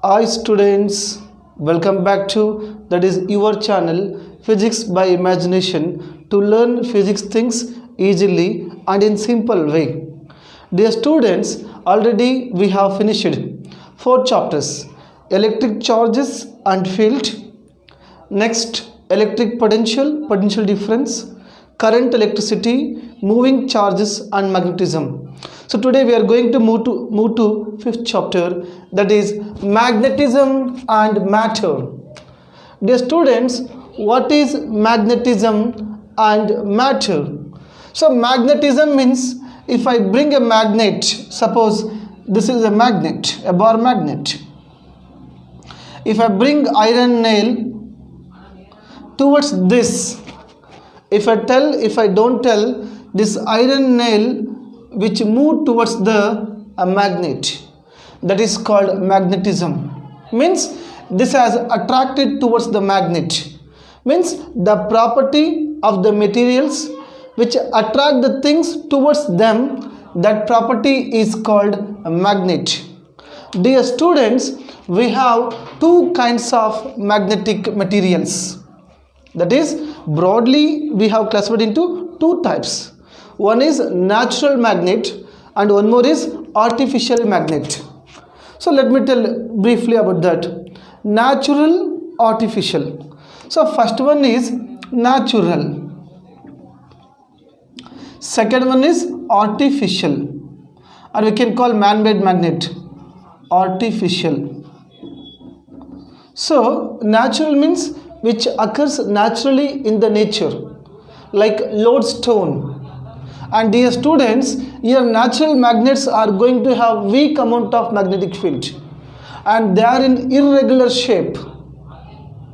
Hi students, welcome back to that is your channel Physics by Imagination to learn physics things easily and in simple way. Dear students, already we have finished 4 chapters: electric charges and field, next electric potential, potential difference, current, electricity, moving charges and magnetism. So today we are going to move to 5th chapter, that is magnetism and matter. Dear students, what is magnetism and matter? So magnetism means if I bring a magnet, suppose this is a magnet, a bar magnet. If I bring iron nail towards this, if I don't tell this iron nail which move towards the magnet, that is called magnetism. Means this has attracted towards the magnet. Means the property of the materials which attract the things towards them, that property is called a magnet. Dear students, we have two kinds of magnetic materials. That is, broadly we have classified into two types. One is natural magnet and one more is artificial magnet. So let me tell briefly about that. Natural, artificial. So first one is natural. Second one is artificial, or we can call man-made magnet, artificial. So natural means which occurs naturally in the nature, like lodestone. And dear students, here natural magnets are going to have weak amount of magnetic field and they are in irregular shape.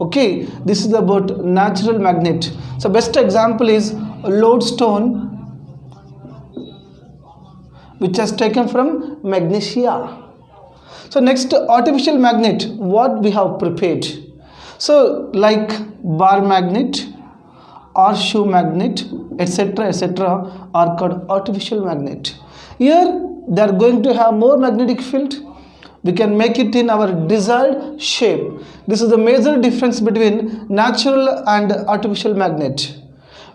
Okay, this is about natural magnet. So best example is lodestone, which has taken from magnesia. So next, artificial magnet, what we have prepared. So like bar magnet, horseshoe magnet, etc. are called artificial magnet. Here they are going to have more magnetic field. We can make it in our desired shape. This is the major difference between natural and artificial magnet.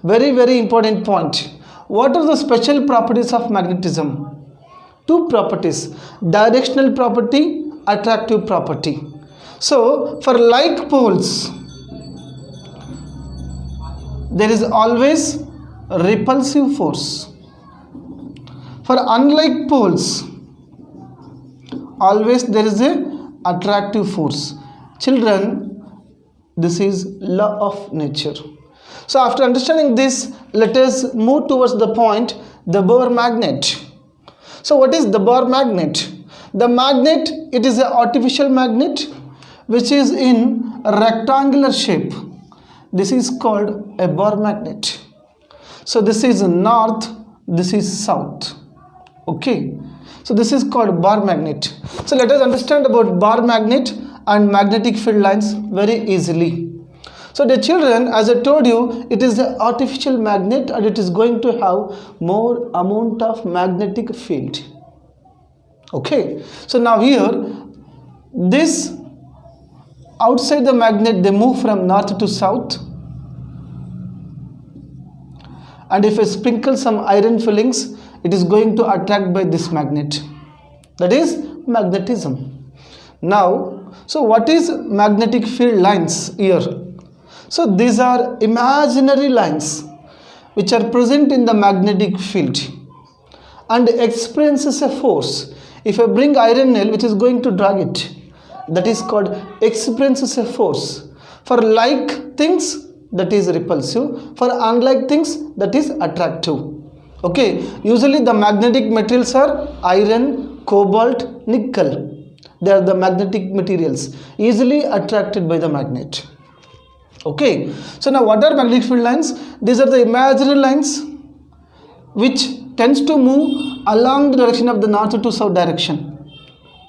Very important point. What are the special properties of magnetism? Two properties: directional property, attractive property. So for like poles, there is always repulsive force. For unlike poles, always there is a attractive force. Children, this is law of nature. So after understanding this, let us move towards the point, the bar magnet. So what is the bar magnet? The magnet, it is an artificial magnet which is in a rectangular shape. This is called a bar magnet. So this is north, this is south. Okay, so this is called bar magnet. So let us understand about bar magnet and magnetic field lines very easily. So the children, as I told you, it is an artificial magnet and it is going to have more amount of magnetic field. Okay, so now here, this outside the magnet, they move from north to south, and if I sprinkle some iron fillings, it is going to attract by this magnet. That is magnetism. Now, so what is magnetic field lines here? So these are imaginary lines which are present in the magnetic field and experiences a force. If I bring iron nail which is going to drag it, that is called experiences a force. For like things, that is repulsive. For unlike things, that is attractive. Okay, usually the magnetic materials are iron, cobalt, nickel. They are the magnetic materials easily attracted by the magnet. Okay, so now what are magnetic field lines? These are the imaginary lines which tends to move along the direction of the north to south direction.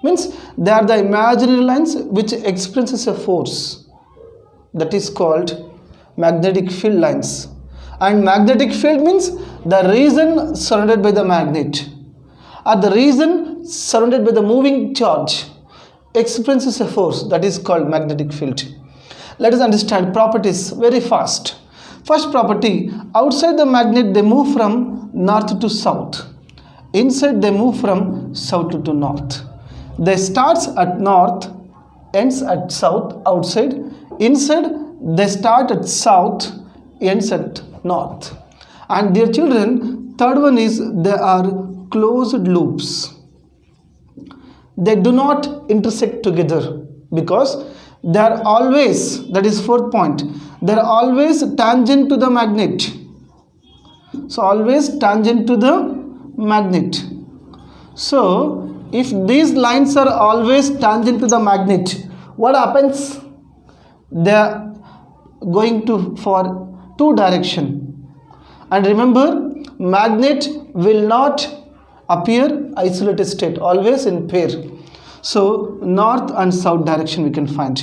Means they are the imaginary lines which experiences a force, that is called magnetic field lines. And magnetic field means the region surrounded by the magnet, or the region surrounded by the moving charge. experiences a force that is called magnetic field. Let us understand properties very fast. First property, outside the magnet they move from north to south. Inside they move from south to north. They starts at north, ends at south outside. Inside they start at south, ends at north. And dear children, third one is they are closed loops. They do not intersect together because they are always, that is fourth point, they are always tangent to the magnet. So always tangent to the magnet. So if these lines are always tangent to the magnet, what happens? They are going to for two direction. And remember, magnet will not appear isolated state, always in pair. So north and south direction we can find.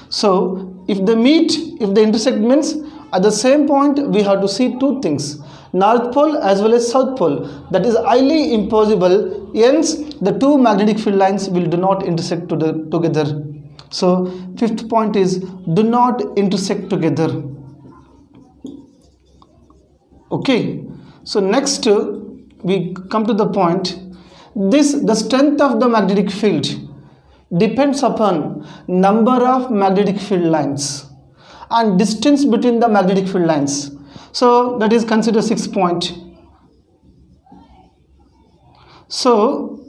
So if they meet, if they intersect, means at the same point we have to see two things, north pole as well as south pole. That is highly impossible, hence the two magnetic field lines will do not intersect together. So fifth point is do not intersect together. Okay, so next we come to the point, the strength of the magnetic field depends upon number of magnetic field lines and distance between the magnetic field lines. So that is considered 6 point. So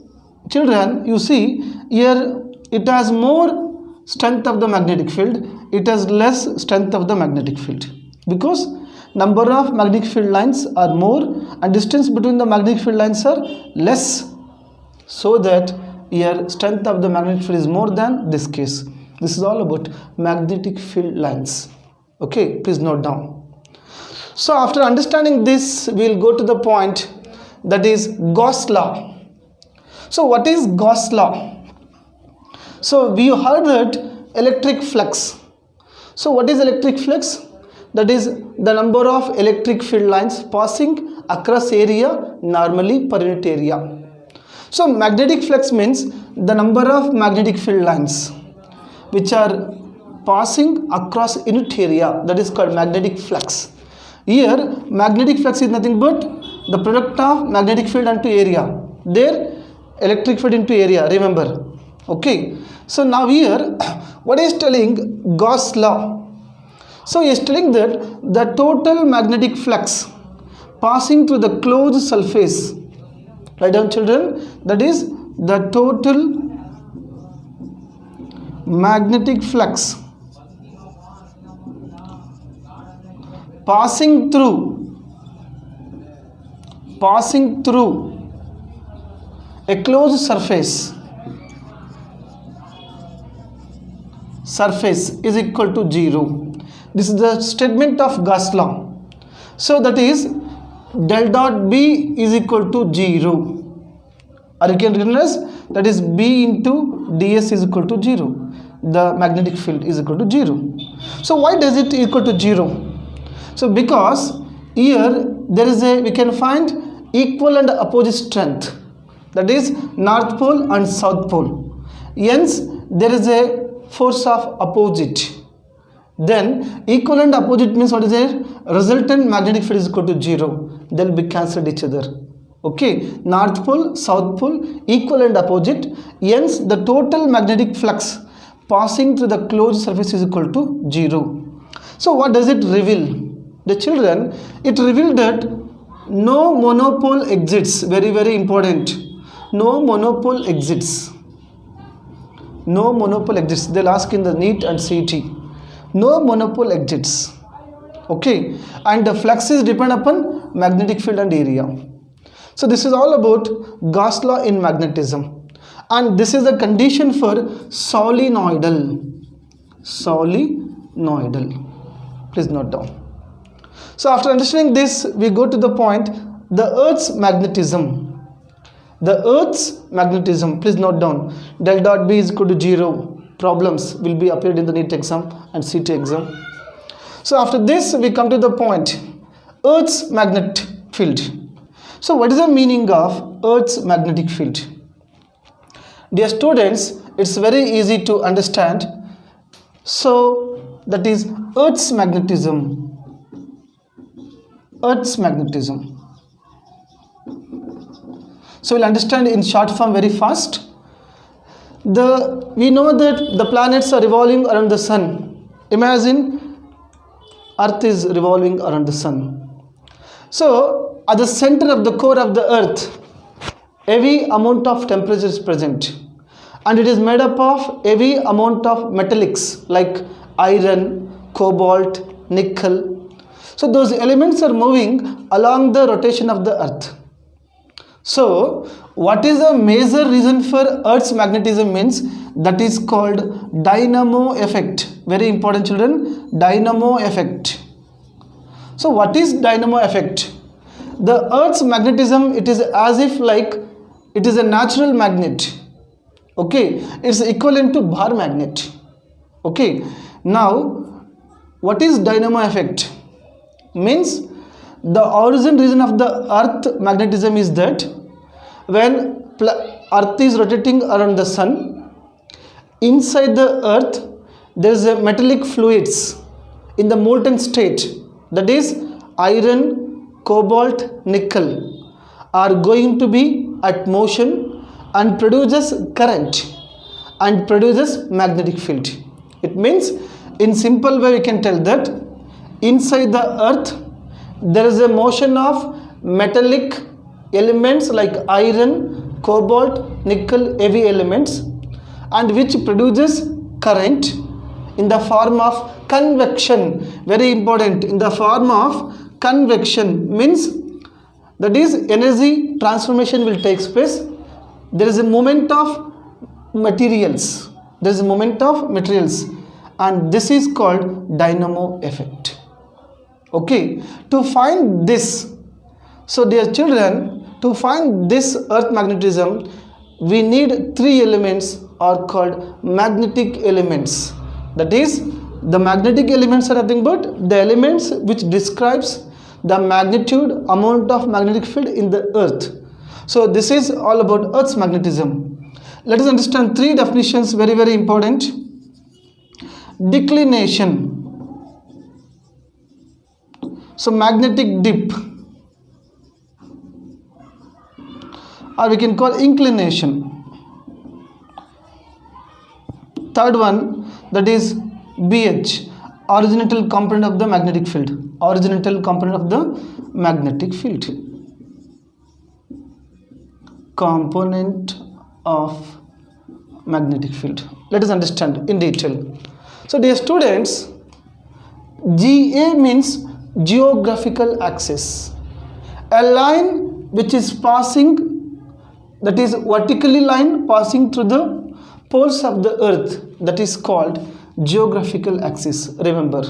children, you see here it has more strength of the magnetic field, it has less strength of the magnetic field because number of magnetic field lines are more and distance between the magnetic field lines are less. So that here strength of the magnetic field is more than this case. This is all about magnetic field lines. Okay, please note down. So after understanding this, we will go to the point, that is Gauss Law. So what is Gauss Law? So we heard that electric flux. So what is electric flux? That is the number of electric field lines passing across area normally per unit area. So magnetic flux means the number of magnetic field lines which are passing across unit area, that is called magnetic flux. Here magnetic flux is nothing but the product of magnetic field into area. There electric field into area, remember. Okay, so now here what is telling Gauss Law? So he is telling that the total magnetic flux passing through the closed surface, write down children, that is the total magnetic flux passing through a closed surface is equal to 0. This is the statement of Gauss Law. So that is del dot B is equal to 0. Or you can recognize that is B into ds is equal to 0. The magnetic field is equal to 0. So why does it equal to 0? So because here there is we can find equal and opposite strength, that is north pole and south pole. Hence there is a force of opposite. Then equal and opposite means what is it? Resultant magnetic field is equal to 0. They will be cancelled each other. Okay, north pole, south pole, equal and opposite. Hence the total magnetic flux passing through the closed surface is equal to 0. So what does it reveal? The children, it revealed that no monopole exists. Very, very important. No monopole exists. No monopole exists. They'll ask in the neet and CET. No monopole exists. Okay, and the flux is depend upon magnetic field and area. So this is all about Gauss Law in magnetism, and this is the condition for solenoidal. Please note down. So after understanding this, we go to the point, the Earth's magnetism. The Earth's magnetism, please note down, del dot B is equal to 0. Problems will be appeared in the NEET exam and CET exam. So after this, we come to the point, Earth's magnetic field. So what is the meaning of Earth's magnetic field? Dear students, It's very easy to understand. So that is Earth's magnetism. Earth's magnetism. So we'll understand in short form very fast. We know that the planets are revolving around the sun. Imagine Earth is revolving around the sun. So at the center of the core of the Earth, heavy amount of temperature is present, and it is made up of heavy amount of metallics like iron, cobalt, nickel. So those elements are moving along the rotation of the Earth. So what is the major reason for Earth's magnetism means? That is called Dynamo Effect. Very important, children. Dynamo Effect. So what is Dynamo Effect? The Earth's magnetism, it is as if like it is a natural magnet. Okay, it's equivalent to bar magnet. Okay, now what is Dynamo Effect? Means the origin reason of the Earth magnetism is that when Earth is rotating around the sun, inside the Earth there is a metallic fluids in the molten state, that is iron, cobalt, nickel are going to be at motion and produces current and produces magnetic field. It means in simple way we can tell that inside the Earth there is a motion of metallic elements like iron, cobalt, nickel, heavy elements, and which produces current in the form of convection. Very important, in the form of convection, means that is energy transformation will take place. There is a movement of materials. There is a movement of materials, and this is called Dynamo Effect. Okay, to find this, so dear children, to find this Earth magnetism, we need three elements are called magnetic elements. That is, the magnetic elements are nothing but the elements which describes the magnitude amount of magnetic field in the Earth. So this is all about Earth's magnetism. Let us understand three definitions, very very important. Declination. So magnetic dip, or we can call inclination. Third one, that is BH, originatal component of the magnetic field. Originatal component of the magnetic field. Component of magnetic field. Let us understand in detail. So dear students, GA means geographical axis. A line which is passing, that is vertically line passing through the poles of the Earth, that is called geographical axis. Remember,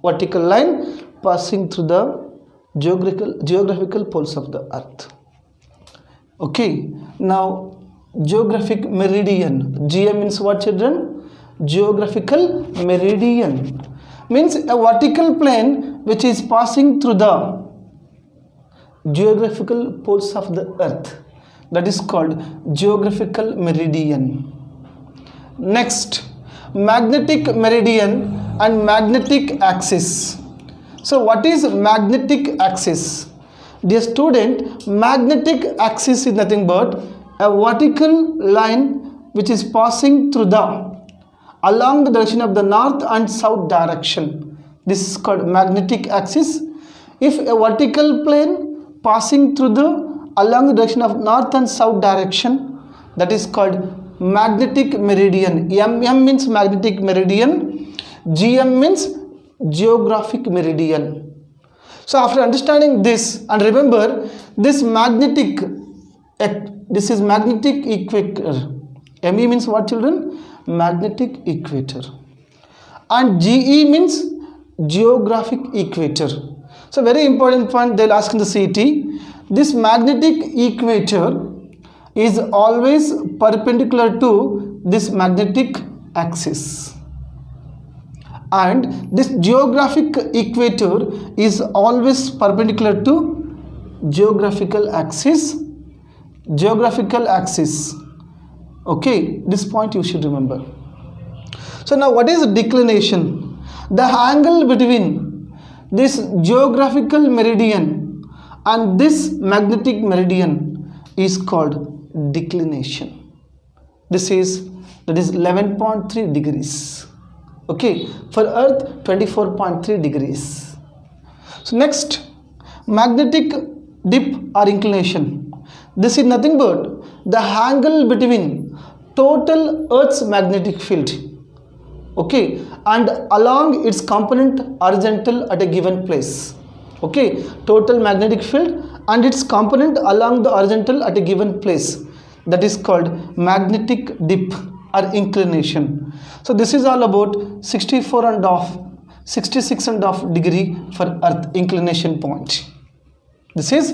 vertical line passing through the geographical poles of the Earth. Okay, now geographic meridian. GM means what, children? Geographical meridian means a vertical plane which is passing through the geographical poles of the Earth, that is called geographical meridian. Next, magnetic meridian and magnetic axis. So what is magnetic axis? Dear student, magnetic axis is nothing but a vertical line which is passing through along the direction of the north and south direction. This is called magnetic axis. If a vertical plane passing through along the direction of north and south direction, that is called magnetic meridian. MM means magnetic meridian, GM means geographic meridian. So after understanding this, and remember this is magnetic equator. ME means what, children? Magnetic equator. And GE means geographic equator. So very important point they'll ask in the CT. This magnetic equator is always perpendicular to this magnetic axis, and this geographic equator is always perpendicular to geographical axis. Geographical axis Okay, this point you should remember. So now what is declination? The angle between this geographical meridian and this magnetic meridian is called declination. That is 11.3 degrees. Okay, for Earth 24.3 degrees. So next, magnetic dip or inclination. This is nothing but the angle between total Earth's magnetic field, okay, and along its component horizontal at a given place. Okay, total magnetic field and its component along the horizontal at a given place. That is called magnetic dip or inclination. So this is all about 66.5 degree for Earth inclination point. This is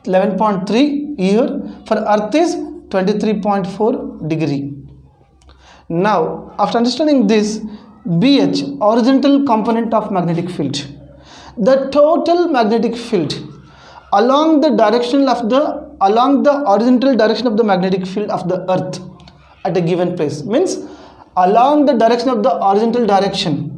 11.3 here, for Earth is 23.4 degree. Now after understanding this, BH, horizontal component of magnetic field, the total magnetic field along the horizontal direction of the magnetic field of the Earth at a given place, means along the direction of the horizontal direction,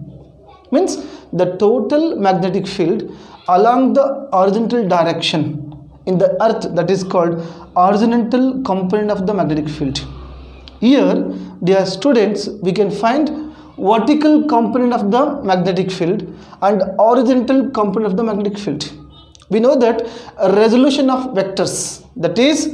means the total magnetic field along the horizontal direction in the Earth, that is called horizontal component of the magnetic field. Here, dear students, we can find vertical component of the magnetic field and horizontal component of the magnetic field. We know that a resolution of vectors, that is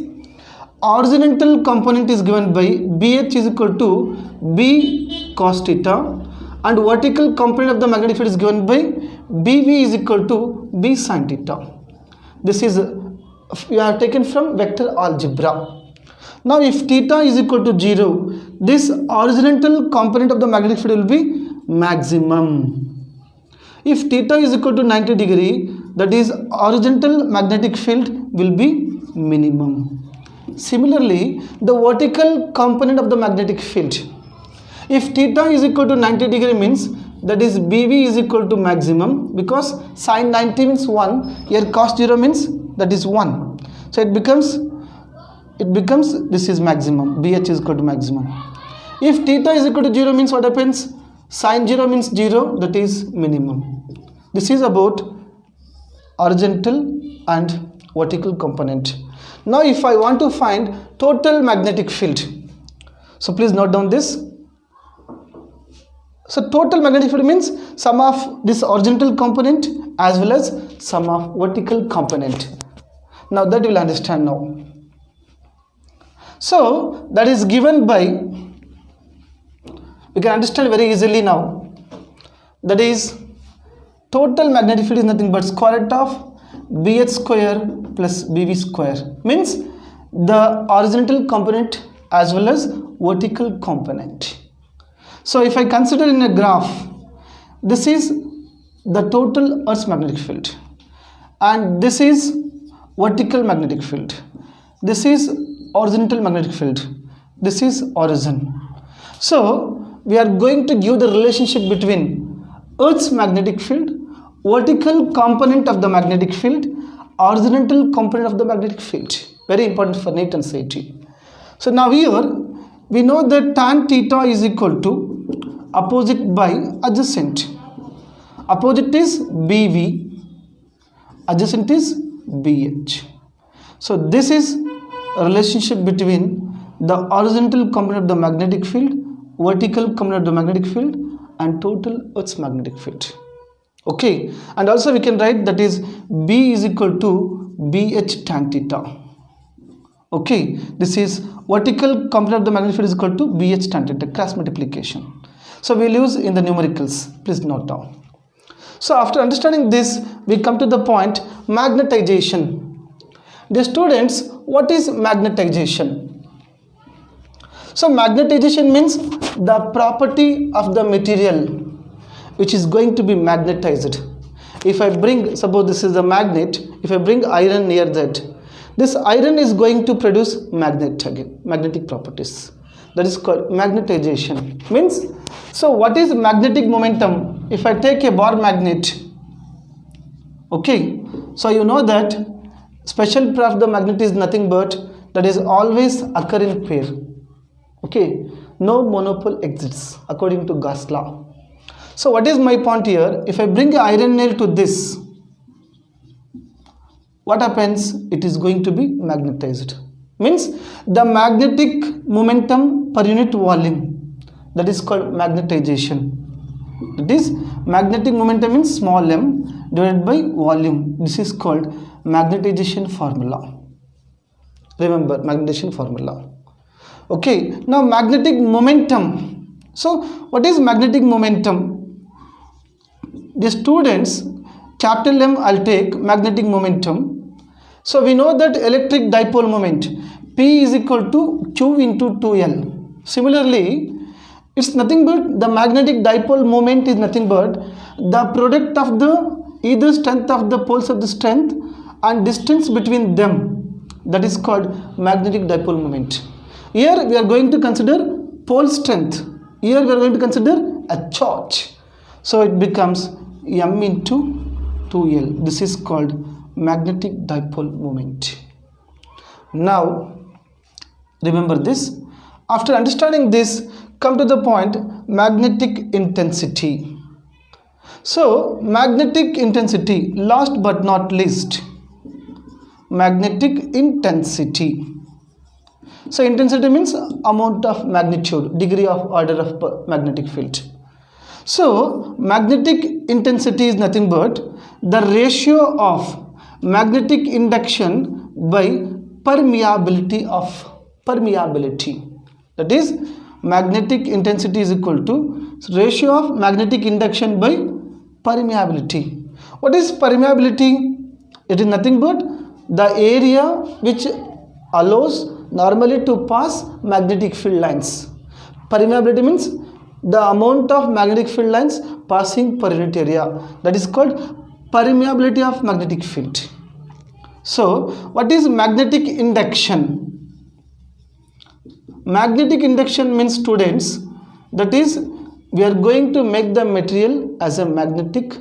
horizontal component is given by BH is equal to B cos theta, and vertical component of the magnetic field is given by BV is equal to B sin theta. This is we are taken from vector algebra. Now if theta is equal to 0, this horizontal component of the magnetic field will be maximum. If theta is equal to 90 degree, that is horizontal magnetic field will be minimum. Similarly, the vertical component of the magnetic field, if theta is equal to 90 degree means that is BV is equal to maximum, because sin 90 means 1, here cos 0 means that is 1. So it becomes this is maximum, BH is equal to maximum. If theta is equal to 0 means what happens? Sin 0 means 0, that is minimum. This is about horizontal and vertical component. Now if I want to find total magnetic field, so please note down this. So total magnetic field means sum of this horizontal component as well as sum of vertical component. Now that you will understand now. So that is given by, we can understand very easily now. That is total magnetic field is nothing but square root of BH square plus BV square, means the horizontal component as well as vertical component. So if I consider in a graph, this is the total Earth's magnetic field and this is vertical magnetic field, this is horizontal magnetic field, this is horizon. So we are going to give the relationship between Earth's magnetic field, vertical component of the magnetic field, horizontal component of the magnetic field. Very important for NEET and CET. So now here we know that tan theta is equal to opposite by adjacent. Opposite is BV, adjacent is BH. So this is a relationship between the horizontal component of the magnetic field, vertical component of the magnetic field and total Earth's magnetic field. Okay, and also we can write that is B is equal to BH tan theta. Okay, this is vertical component of the magnetic field is equal to BH tan theta, cross multiplication. So we will use in the numericals, please note down. So after understanding this, we come to the point magnetization. Dear students, what is magnetization? So magnetization means the property of the material which is going to be magnetized. If I bring, suppose this is a magnet, if I bring iron near that, this iron is going to produce magnetic properties. That is called magnetization. Means, so what is magnetic momentum? If I take a bar magnet, okay, so you know that special property of the magnet is nothing but that is always occur in pair. Okay, no monopole exists according to Gauss law. So what is my point here? If I bring an iron nail to this, what happens? It is going to be magnetized. Means the magnetic momentum per unit volume, that is called magnetization. That is magnetic momentum in small m divided by volume. This is called magnetization formula. Remember magnetization formula. Okay, now magnetic momentum. So what is magnetic momentum? The students, capital M I'll take magnetic momentum. So we know that electric dipole moment P is equal to Q into 2L. Similarly, it's nothing but the magnetic dipole moment is nothing but the product of the either strength of the poles of the strength and distance between them. That is called magnetic dipole moment. Here we are going to consider pole strength. Here we are going to consider a charge. So it becomes M into 2L. This is called magnetic dipole moment. Now remember this. After understanding this, come to the point magnetic intensity. So magnetic intensity, last but not least, magnetic intensity. So intensity means amount of magnitude, degree of order of magnetic field. So magnetic intensity is nothing but the ratio of magnetic induction by permeability of permeability. That is magnetic intensity is equal to ratio of magnetic induction by permeability. What is permeability? It is nothing but the area which allows normally to pass magnetic field lines. Permeability means the amount of magnetic field lines passing per unit area. That is called permeability of magnetic field. So what is magnetic induction? Magnetic induction means, students, that is we are going to make the material as a magnetic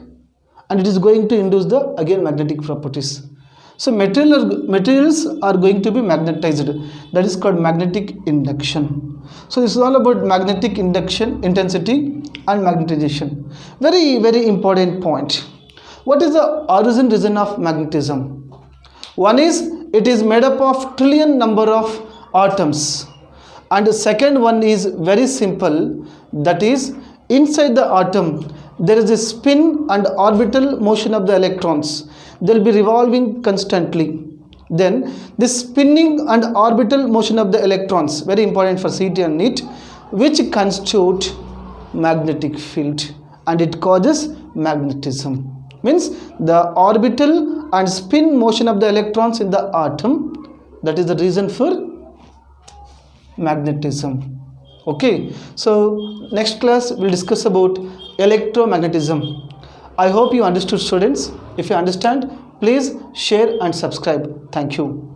and it is going to induce the again magnetic properties. So materials are going to be magnetized. That is called magnetic induction. So this is all about magnetic induction, intensity and magnetization. Very, very important point. What is the origin reason of magnetism? One is it is made up of trillion number of atoms. And the second one is very simple, that is inside the atom there is a spin and orbital motion of the electrons. They will be revolving constantly. Then this spinning and orbital motion of the electrons, very important for CET and NEET, which constitute magnetic field and it causes magnetism. Means the orbital and spin motion of the electrons in the atom, that is the reason for magnetism. Okay, so next class we'll discuss about electromagnetism. I hope you understood, students. If you understand, please share and subscribe. Thank you.